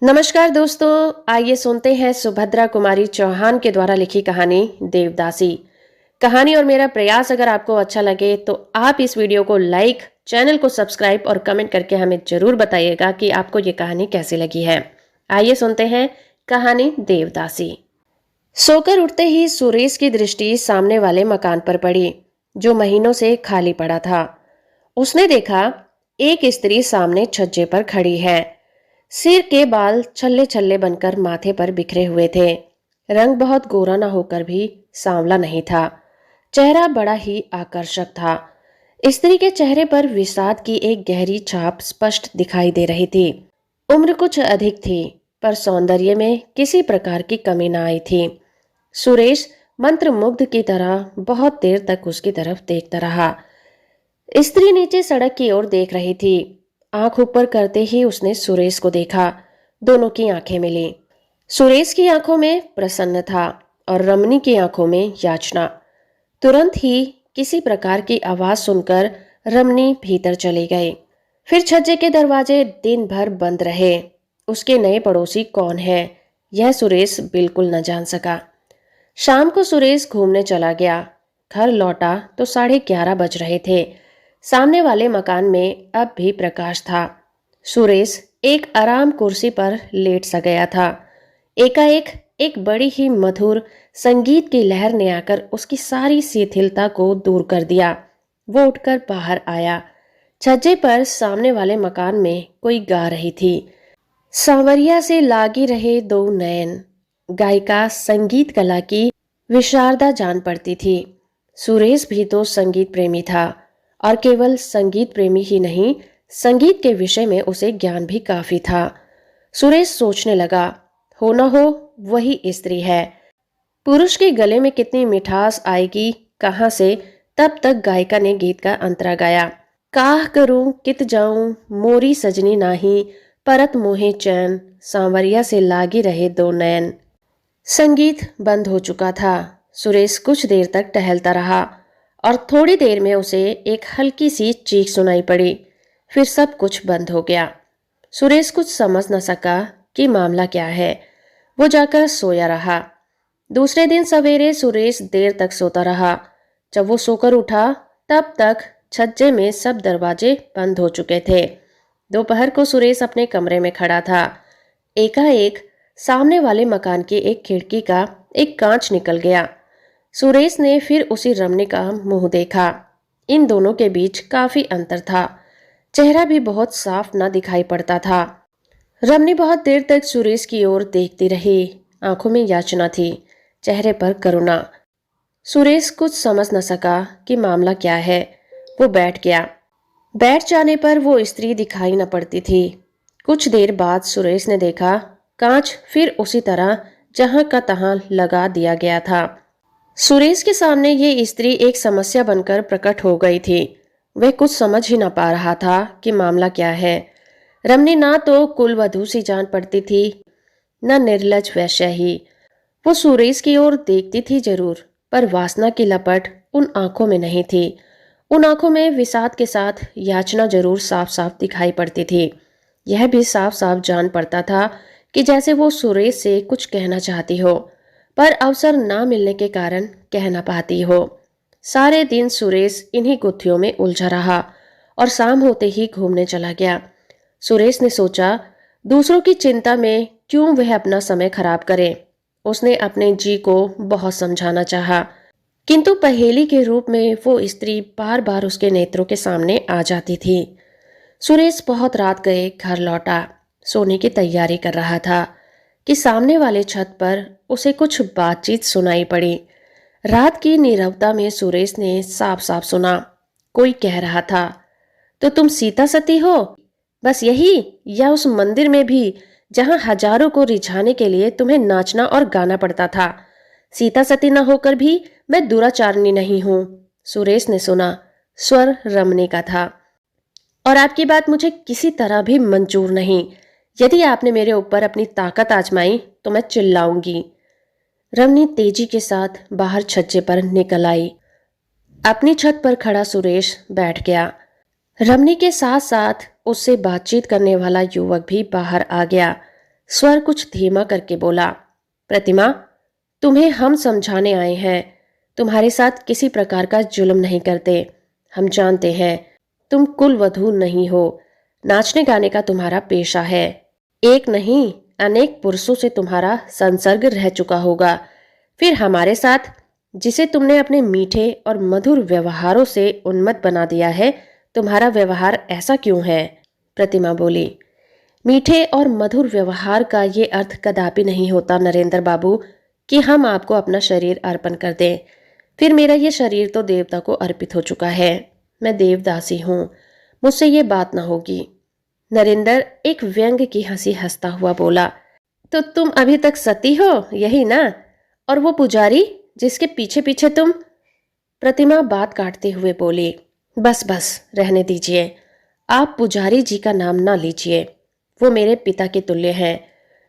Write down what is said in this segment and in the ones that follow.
नमस्कार दोस्तों, आइए सुनते हैं सुभद्रा कुमारी चौहान के द्वारा लिखी कहानी देवदासी। कहानी और मेरा प्रयास अगर आपको अच्छा लगे तो आप इस वीडियो को लाइक, चैनल को सब्सक्राइब और कमेंट करके हमें जरूर बताइएगा कि आपको ये कहानी कैसी लगी है। आइए सुनते हैं कहानी देवदासी। सोकर उठते ही सुरेश की दृष्टि सामने वाले मकान पर पड़ी, जो महीनों से खाली पड़ा था। उसने देखा एक स्त्री सामने छज्जे पर खड़ी है। सिर के बाल छल्ले छल्ले बनकर माथे पर बिखरे हुए थे। रंग बहुत गोरा न होकर भी सांवला नहीं था। चेहरा बड़ा ही आकर्षक था। स्त्री के चेहरे पर विषाद की एक गहरी छाप स्पष्ट दिखाई दे रही थी। उम्र कुछ अधिक थी, पर सौंदर्य में किसी प्रकार की कमी न आई थी। सुरेश मंत्रमुग्ध की तरह बहुत देर तक उसकी तरफ देखता रहा। स्त्री नीचे सड़क की ओर देख रही थी। आंख ऊपर करते ही उसने सुरेश को देखा। दोनों की आंखें मिली। सुरेश की आंखों में प्रसन्न था और रमनी की आंखों में याचना। तुरंत ही किसी प्रकार की आवाज सुनकर रमनी भीतर चली गई। फिर छज्जे के दरवाजे दिन भर बंद रहे। उसके नए पड़ोसी कौन है, यह सुरेश बिल्कुल न जान सका। शाम को सुरेश घूमने चला गया। घर लौटा तो 11:30 बज रहे थे। सामने वाले मकान में अब भी प्रकाश था। सुरेश एक आराम कुर्सी पर लेट सा गया था। एकाएक एक बड़ी ही मधुर संगीत की लहर ने आकर उसकी सारी शिथिलता को दूर कर दिया। वो उठकर बाहर आया। छज्जे पर सामने वाले मकान में कोई गा रही थी। सांवरिया से लागी रहे दो नयन। गायिका संगीत कला की विशारदा जान पड़ती थी। सुरेश भी तो संगीत प्रेमी था, और केवल संगीत प्रेमी ही नहीं, संगीत के विषय में उसे ज्ञान भी काफी था। सुरेश सोचने लगा, हो न हो वही स्त्री है। पुरुष के गले में कितनी मिठास आएगी कहाँ से। तब तक गायिका ने गीत का अंतरा गाया। काह करूं कित जाऊं मोरी सजनी नाही, परत मोहे चैन सांवरिया से लागी रहे दो नयन। संगीत बंद हो चुका था। सुरेश कुछ देर तक टहलता रहा और थोड़ी देर में उसे एक हल्की सी चीख सुनाई पड़ी। फिर सब कुछ बंद हो गया। सुरेश कुछ समझ न सका कि मामला क्या है। वो जाकर सोया रहा। दूसरे दिन सवेरे सुरेश देर तक सोता रहा। जब वो सोकर उठा तब तक छज्जे में सब दरवाजे बंद हो चुके थे। दोपहर को सुरेश अपने कमरे में खड़ा था। एकाएक सामने वाले मकान की एक खिड़की का एक कांच निकल गया। सुरेश ने फिर उसी रमनी का मुंह देखा। इन दोनों के बीच काफी अंतर था। चेहरा भी बहुत साफ ना दिखाई पड़ता था। रमनी बहुत देर तक सुरेश की ओर देखती रही। आंखों में याचना थी, चेहरे पर करुणा। सुरेश कुछ समझ न सका कि मामला क्या है। वो बैठ गया। बैठ जाने पर वो स्त्री दिखाई न पड़ती थी। कुछ देर बाद सुरेश ने देखा कांच फिर उसी तरह जहां का तहां लगा दिया गया था। सुरेश के सामने ये स्त्री एक समस्या बनकर प्रकट हो गई थी। वह कुछ समझ ही न पा रहा था कि मामला क्या है। रमनी ना तो कुलवधू सी जान पड़ती थी, न निर्लज वैश्य ही। वो सुरेश की ओर देखती थी जरूर, पर वासना की लपट उन आंखों में नहीं थी। उन आंखों में विषाद के साथ याचना जरूर साफ साफ दिखाई पड़ती थी। यह भी साफ साफ जान पड़ता था कि जैसे वो सुरेश से कुछ कहना चाहती हो, पर अवसर ना मिलने के कारण कह ना पाती हो। सारे दिन सुरेश इन्हीं गुत्थियों में उलझा रहा और शाम होते ही घूमने चला गया। सुरेश ने सोचा, दूसरों की चिंता में क्यों वह अपना समय खराब करे। उसने अपने जी को बहुत समझाना चाहा, किंतु पहेली के रूप में वो स्त्री बार बार उसके नेत्रों के सामने आ जाती थी। सुरेश बहुत रात गए घर लौटा। सोने की तैयारी कर रहा था कि सामने वाले छत पर उसे कुछ बातचीत सुनाई पड़ी। रात की नीरवता में सुरेश ने साफ साफ सुना। कोई कह रहा था, तो तुम सीता सती हो? बस यही, या उस मंदिर में भी जहां हजारों को रिझाने के लिए तुम्हें नाचना और गाना पड़ता था? सीता सती न होकर भी मैं दुराचारणी नहीं हूं। सुरेश ने सुना। स्वर रमने का था। और आपकी बात मुझे किसी तरह भी मंजूर नहीं। यदि आपने मेरे ऊपर अपनी ताकत आजमाई तो मैं चिल्लाऊंगी। रमनी तेजी के साथ बाहर छज्जे पर निकल आई। अपनी छत पर खड़ा सुरेश बैठ गया। रमनी के साथ साथ उससे बातचीत करने वाला युवक भी बाहर आ गया। स्वर कुछ धीमा करके बोला, प्रतिमा, तुम्हें हम समझाने आए हैं। तुम्हारे साथ किसी प्रकार का जुल्म नहीं करते। हम जानते हैं तुम कुलवधू नहीं हो। नाचने गाने का तुम्हारा पेशा है। एक नहीं, अनेक पुरुषों से तुम्हारा संसर्ग रह चुका होगा। फिर हमारे साथ, जिसे तुमने अपने मीठे और मधुर व्यवहारों से उन्मत्त बना दिया है, तुम्हारा व्यवहार ऐसा क्यों है? प्रतिमा बोली, मीठे और मधुर व्यवहार का ये अर्थ कदापि नहीं होता नरेंद्र बाबू कि हम आपको अपना शरीर अर्पण कर दें। फिर मेरा ये शरीर तो देवता को अर्पित हो चुका है। मैं देवदासी हूँ, मुझसे ये बात ना होगी। नरेंद्र एक व्यंग की हंसी हंसता हुआ बोला, तो तुम अभी तक सती हो, यही ना? और वो पुजारी जिसके पीछे पीछे तुम। प्रतिमा बात काटते हुए बोली, बस बस रहने दीजिए। आप पुजारी जी का नाम ना लीजिए। वो मेरे पिता के तुल्य हैं।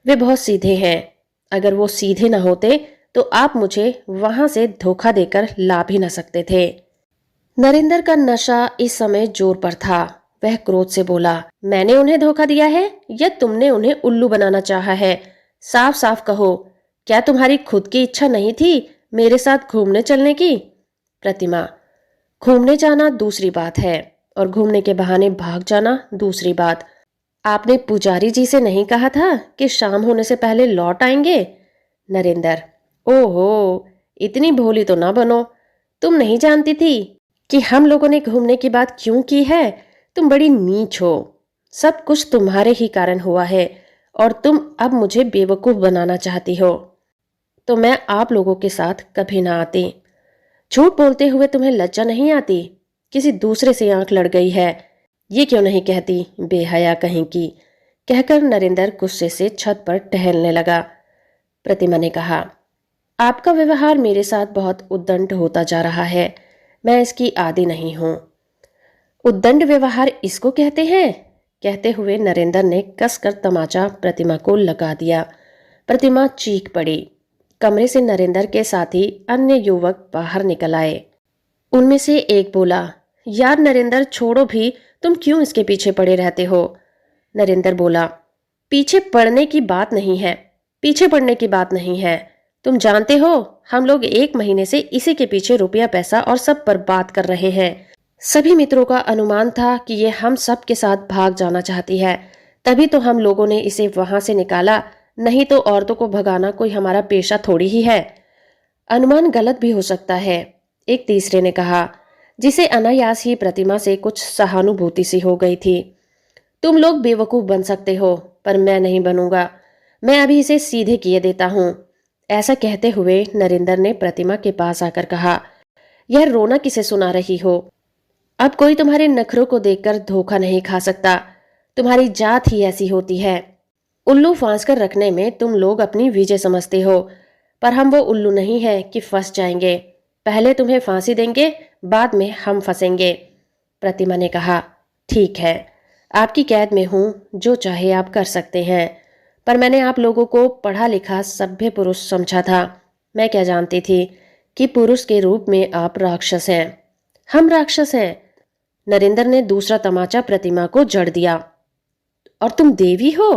वे बहुत सीधे हैं। अगर वो सीधे न होते तो आप मुझे वहां से धोखा देकर ला भी न सकते थे। नरेंद्र का नशा इस समय जोर पर था। वह क्रोध से बोला, मैंने उन्हें धोखा दिया है या तुमने उन्हें उल्लू बनाना चाहा है? साफ साफ कहो, क्या तुम्हारी खुद की इच्छा नहीं थी मेरे साथ घूमने चलने की? प्रतिमा, घूमने जाना दूसरी बात है और घूमने के बहाने भाग जाना दूसरी बात। आपने पुजारी जी से नहीं कहा था कि शाम होने से पहले लौट आएंगे? नरेंद्र, ओहो, इतनी भोली तो ना बनो। तुम नहीं जानती थी कि हम लोगों ने घूमने की बात क्यों की है? तुम बड़ी नीच हो। सब कुछ तुम्हारे ही कारण हुआ है और तुम अब मुझे बेवकूफ बनाना चाहती हो। तो मैं आप लोगों के साथ कभी ना आती। झूठ बोलते हुए तुम्हें लज्जा नहीं आती? किसी दूसरे से आंख लड़ गई है, ये क्यों नहीं कहती, बेहया कहीं की? कहकर नरेंद्र गुस्से से छत पर टहलने लगा। प्रतिमा ने कहा, आपका व्यवहार मेरे साथ बहुत उद्दंड होता जा रहा है। मैं इसकी आदी नहीं हूं। उद्दंड व्यवहार इसको कहते हैं? कहते हुए नरेंद्र ने कसकर तमाचा प्रतिमा को लगा दिया। प्रतिमा चीख पड़ी। कमरे से नरेंद्र के साथ ही अन्य युवक बाहर निकल आए। उनमें से एक बोला, यार नरेंद्र, छोड़ो भी, तुम क्यों इसके पीछे पड़े रहते हो? नरेंद्र बोला, पीछे पड़ने की बात नहीं है, पीछे पड़ने की बात नहीं है। तुम जानते हो हम लोग 1 महीने से इसी के पीछे रुपया पैसा और सब बर्बाद कर रहे हैं। सभी मित्रों का अनुमान था कि ये हम सब के साथ भाग जाना चाहती है, तभी तो हम लोगों ने इसे वहां से निकाला, नहीं तो औरतों को भगाना कोई हमारा पेशा थोड़ी ही है। अनुमान गलत भी हो सकता है, एक तीसरे ने कहा, जिसे अनायास ही प्रतिमा से कुछ सहानुभूति सी हो गई थी। तुम लोग बेवकूफ बन सकते हो, पर मैं नहीं बनूंगा। मैं अभी इसे सीधे किए देता हूं। ऐसा कहते हुए नरेंद्र ने प्रतिमा के पास आकर कहा, यह रोना किसे सुना रही हो? अब कोई तुम्हारे नखरों को देखकर धोखा नहीं खा सकता। तुम्हारी जात ही ऐसी होती है। उल्लू फांस कर रखने में तुम लोग अपनी विजय समझते हो, पर हम वो उल्लू नहीं है कि फंस जाएंगे। पहले तुम्हें फांसी देंगे, बाद में हम फंसेंगे। प्रतिमा ने कहा, ठीक है, आपकी कैद में हूं, जो चाहे आप कर सकते हैं। पर मैंने आप लोगों को पढ़ा लिखा सभ्य पुरुष समझा था। मैं क्या जानती थी कि पुरुष के रूप में आप राक्षस हैं। हम राक्षस हैं। नरेंद्र ने दूसरा तमाचा प्रतिमा को जड़ दिया। और तुम देवी हो,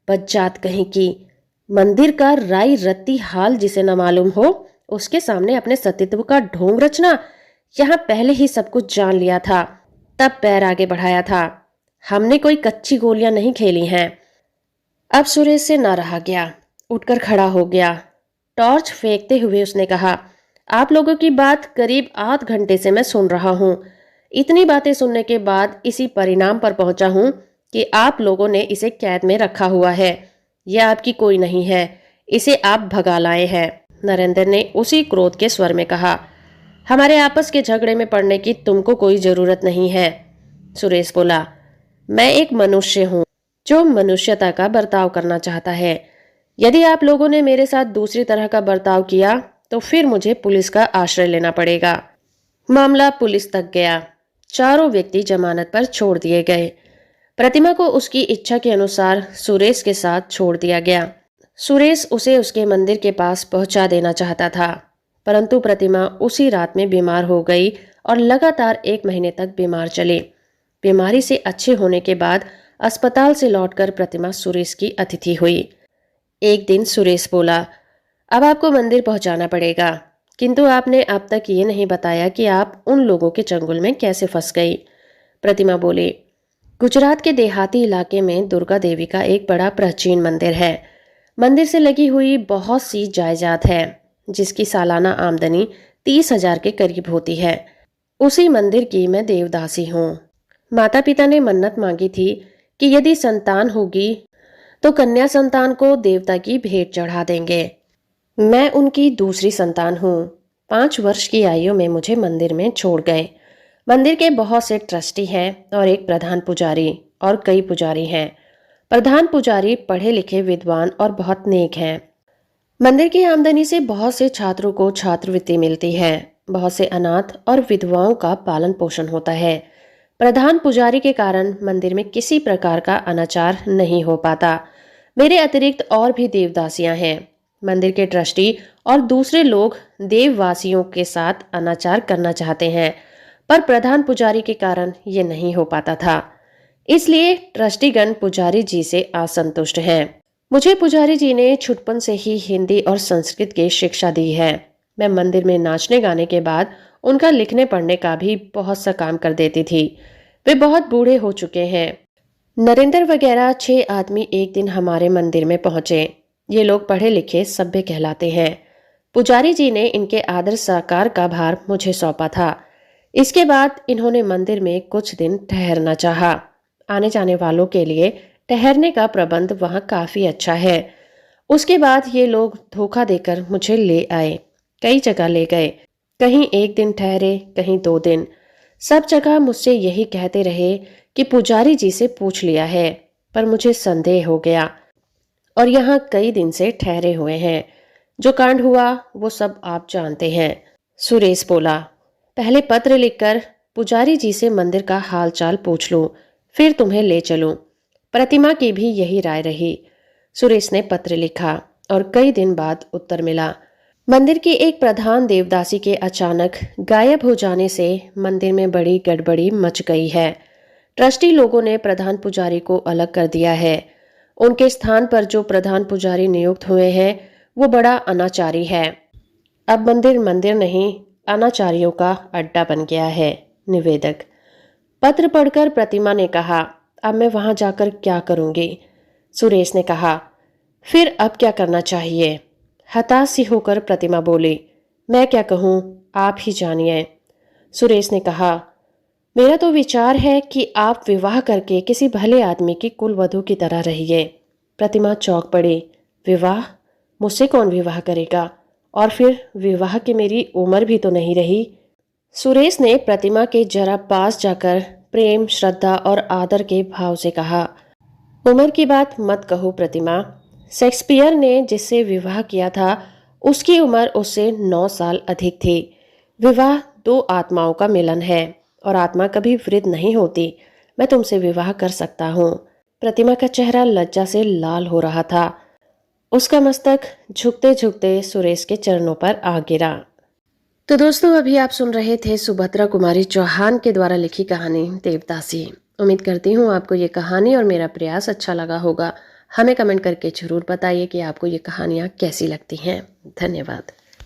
बज्जात कहीं की। मंदिर का राई रत्ती हाल जिसे न मालूम हो, उसके सामने अपने सतीत्व का ढोंग रचना। यहाँ पहले ही सब कुछ जान लिया था, तब पैर आगे बढ़ाया था। हमने कोई कच्ची गोलियां नहीं खेली हैं। अब सुरेश से ना रहा गया, उठकर खड़ा हो गया। टॉर्च फेंकते हुए उसने कहा, आप लोगों की बात करीब आध घंटे से मैं सुन रहा हूँ। इतनी बातें सुनने के बाद इसी परिणाम पर पहुंचा हूँ कि आप लोगों ने इसे कैद में रखा हुआ है। यह आपकी कोई नहीं है, इसे आप भगा लाए हैं। नरेंद्र ने उसी क्रोध के स्वर में कहा, हमारे आपस के झगड़े में पड़ने की तुमको कोई जरूरत नहीं है। सुरेश बोला, मैं एक मनुष्य हूँ जो मनुष्यता का बर्ताव करना चाहता है। यदि आप लोगों ने मेरे साथ दूसरी तरह का बर्ताव किया तो फिर मुझे पुलिस का आश्रय लेना पड़ेगा। मामला पुलिस तक गया। चारों व्यक्ति जमानत पर छोड़ दिए गए। प्रतिमा को उसकी इच्छा के अनुसार सुरेश के साथ छोड़ दिया गया। सुरेश उसे उसके मंदिर के पास पहुंचा देना चाहता था, परंतु प्रतिमा उसी रात में बीमार हो गई और लगातार 1 महीने तक बीमार चली। बीमारी से अच्छे होने के बाद अस्पताल से लौटकर प्रतिमा सुरेश की अतिथि हुई। एक दिन सुरेश बोला, अब आपको मंदिर पहुंचाना पड़ेगा, किंतु आपने अब तक ये नहीं बताया कि आप उन लोगों के चंगुल में कैसे फंस गई। प्रतिमा बोली, गुजरात के देहाती इलाके में दुर्गा देवी का एक बड़ा प्राचीन मंदिर है। मंदिर से लगी हुई बहुत सी जायदाद है, जिसकी सालाना आमदनी 30,000 के करीब होती है। उसी मंदिर की मैं देवदासी हूँ। माता पिता ने मन्नत मांगी थी कि यदि संतान होगी तो कन्या संतान को देवता की भेंट चढ़ा देंगे। मैं उनकी दूसरी संतान हूँ। 5 वर्ष की आयु में मुझे मंदिर में छोड़ गए। मंदिर के बहुत से ट्रस्टी हैं और एक प्रधान पुजारी और कई पुजारी हैं। प्रधान पुजारी पढ़े लिखे विद्वान और बहुत नेक हैं। मंदिर की आमदनी से बहुत से छात्रों को छात्रवृत्ति मिलती है। बहुत से अनाथ और विधवाओं का पालन पोषण होता है। प्रधान पुजारी के कारण मंदिर में किसी प्रकार का अनाचार नहीं हो पाता। मेरे अतिरिक्त और भी देवदासियां हैं। मंदिर के ट्रस्टी और दूसरे लोग देववासियों के साथ अनाचार करना चाहते हैं, पर प्रधान पुजारी के कारण ये नहीं हो पाता था। इसलिए ट्रस्टीगण पुजारी जी से असंतुष्ट हैं। मुझे पुजारी जी ने छुटपन से ही हिंदी और संस्कृत की शिक्षा दी है। मैं मंदिर में नाचने गाने के बाद उनका लिखने पढ़ने का भी बहुत सा काम कर देती थी। वे बहुत बूढ़े हो चुके हैं। नरेंद्र वगैरह 6 आदमी एक दिन हमारे मंदिर में पहुंचे। ये लोग पढ़े लिखे सभ्य कहलाते हैं। पुजारी जी ने इनके आदर सत्कार का भार मुझे सौंपा था। इसके बाद इन्होंने मंदिर में कुछ दिन ठहरना चाहा। आने जाने वालों के लिए ठहरने का प्रबंध वहां काफी अच्छा है। उसके बाद ये लोग धोखा देकर मुझे ले आए। कई जगह ले गए, कहीं एक दिन ठहरे, कहीं 2 दिन। सब जगह मुझसे यही कहते रहे कि पुजारी जी से पूछ लिया है, पर मुझे संदेह हो गया और यहाँ कई दिन से ठहरे हुए हैं। जो कांड हुआ वो सब आप जानते हैं। सुरेश बोला, पहले पत्र लिखकर पुजारी जी से मंदिर का हाल चाल पूछ लूं, फिर तुम्हें ले चलूं। प्रतिमा की भी यही राय रही। सुरेश ने पत्र लिखा और कई दिन बाद उत्तर मिला। मंदिर की एक प्रधान देवदासी के अचानक गायब हो जाने से मंदिर में बड़ी गड़बड़ी मच गई है। ट्रस्टी लोगों ने प्रधान पुजारी को अलग कर दिया है। उनके स्थान पर जो प्रधान पुजारी नियुक्त हुए हैं वो बड़ा अनाचारी है। अब मंदिर मंदिर नहीं, अनाचारियों का अड्डा बन गया है। निवेदक। पत्र पढ़कर प्रतिमा ने कहा, अब मैं वहां जाकर क्या करूंगी? सुरेश ने कहा, फिर अब क्या करना चाहिए? हताश सी होकर प्रतिमा बोली, मैं क्या कहूं, आप ही जानिए। सुरेश ने कहा, मेरा तो विचार है कि आप विवाह करके किसी भले आदमी की कुलवधू की तरह रहिए। प्रतिमा चौंक पड़ी। विवाह? मुझसे कौन विवाह करेगा? और फिर विवाह की मेरी उम्र भी तो नहीं रही। सुरेश ने प्रतिमा के जरा पास जाकर प्रेम, श्रद्धा और आदर के भाव से कहा, उम्र की बात मत कहो प्रतिमा। शेक्सपियर ने जिससे विवाह किया था उसकी उम्र उससे 9 साल अधिक थी। विवाह 2 आत्माओं का मिलन है और आत्मा कभी वृद्ध नहीं होती। मैं तुमसे विवाह कर सकता हूँ। प्रतिमा का चेहरा लज्जा से लाल हो रहा था। उसका मस्तक झुकते झुकते सुरेश के चरणों पर आ गिरा। तो दोस्तों, अभी आप सुन रहे थे सुभद्रा कुमारी चौहान के द्वारा लिखी कहानी देवदासी। उम्मीद करती हूँ आपको ये कहानी और मेरा प्रयास अच्छा लगा होगा। हमें कमेंट करके जरूर बताइए कि आपको ये कहानियाँ कैसी लगती हैं। धन्यवाद।